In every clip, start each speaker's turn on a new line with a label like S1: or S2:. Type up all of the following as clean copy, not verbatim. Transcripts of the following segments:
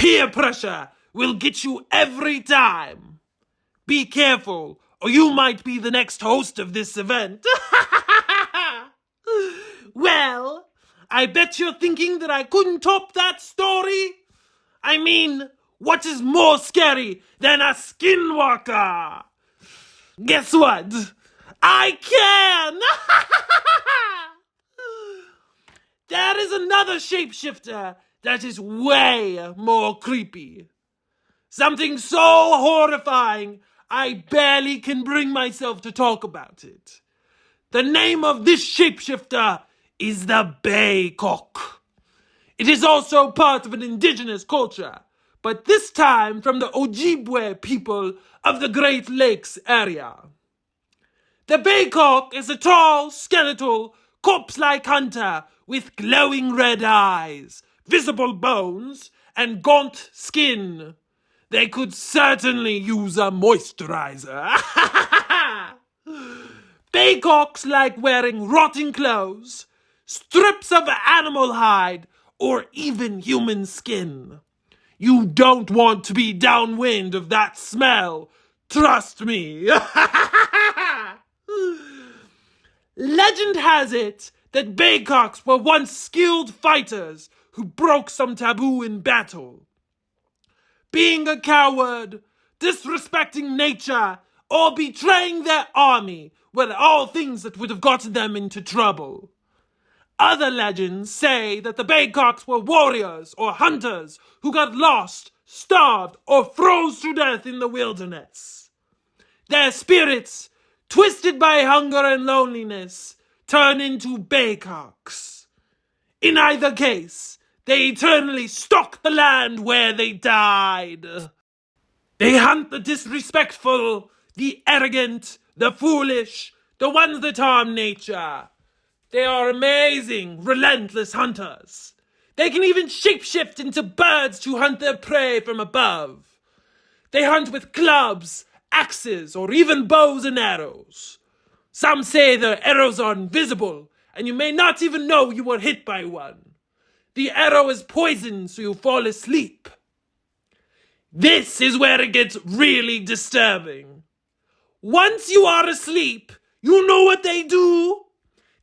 S1: Peer pressure will get you every time. Be careful, or you might be the next host of this event. Well, I bet you're thinking that I couldn't top that story. I mean, what is more scary than a skinwalker? Guess what? I can! There is another shapeshifter that is way more creepy. Something so horrifying, I barely can bring myself to talk about it. The name of this shapeshifter is the Baykok. It is also part of an indigenous culture, but this time from the Ojibwe people of the Great Lakes area. The Baykok is a tall, skeletal, corpse-like hunter with glowing red eyes, visible bones, and gaunt skin. They could certainly use a moisturizer. Baykoks like wearing rotting clothes, strips of animal hide, or even human skin. You don't want to be downwind of that smell. Trust me. Legend has it that Baykoks were once skilled fighters who broke some taboo in battle. Being a coward, disrespecting nature, or betraying their army were all things that would have gotten them into trouble. Other legends say that the Baykoks were warriors or hunters who got lost, starved, or froze to death in the wilderness. Their spirits, twisted by hunger and loneliness, turn into Baykoks. In either case, they eternally stalk the land where they died. They hunt the disrespectful, the arrogant, the foolish, the ones that harm nature. They are amazing, relentless hunters. They can even shapeshift into birds to hunt their prey from above. They hunt with clubs, axes, or even bows and arrows. Some say their arrows are invisible, and you may not even know you were hit by one. The arrow is poisoned, so you fall asleep. This is where it gets really disturbing. Once you are asleep, you know what they do?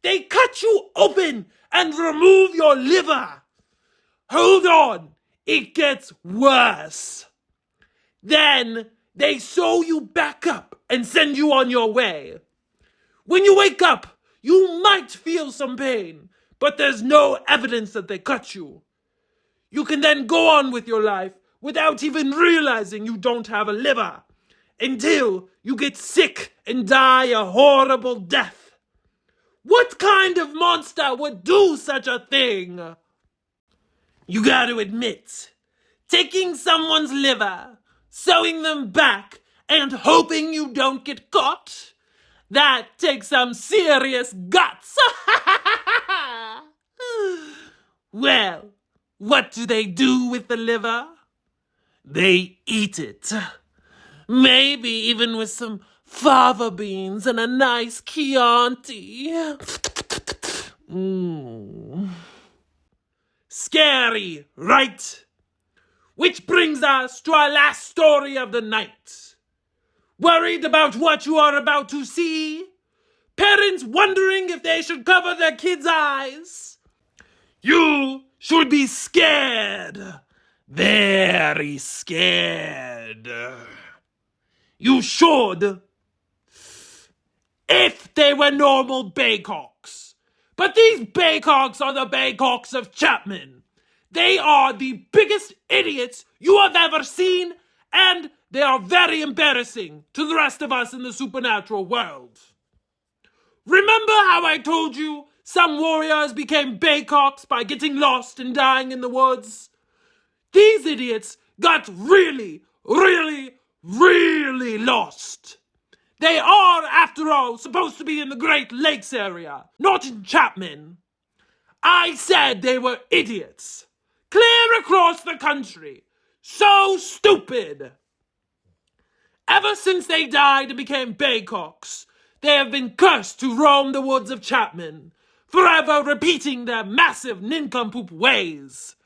S1: They cut you open and remove your liver. Hold on, it gets worse. Then they sew you back up and send you on your way. When you wake up, you might feel some pain, but there's no evidence that they cut you. You can then go on with your life without even realizing you don't have a liver, until you get sick and die a horrible death. What kind of monster would do such a thing? You gotta admit, taking someone's liver, sewing them back, and hoping you don't get caught, that takes some serious guts. Well, what do they do with the liver? They eat it. Maybe even with some fava beans and a nice Chianti. Scary, right? Which brings us to our last story of the night. Worried about what you are about to see? Parents wondering if they should cover their kids' eyes? You should be scared. Very scared. You should. If they were normal Baykoks. But these Baykoks are the Baykoks of Chapman. They are the biggest idiots you have ever seen, and they are very embarrassing to the rest of us in the supernatural world. Remember how I told you some warriors became Baykoks by getting lost and dying in the woods? These idiots got really, really, really lost. They are, after all, supposed to be in the Great Lakes area, not in Chapman. I said they were idiots. Clear across the country. So stupid. Ever since they died and became Baykoks, they have been cursed to roam the woods of Chapman, forever repeating their massive nincompoop ways.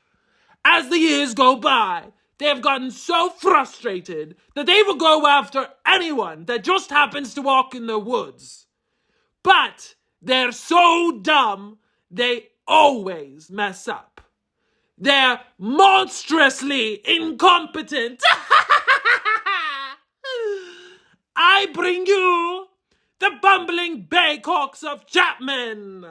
S1: As the years go by, they have gotten so frustrated that they will go after anyone that just happens to walk in the woods. But they're so dumb, they always mess up. They're monstrously incompetent. I bring you the bumbling Baykoks of Chapman.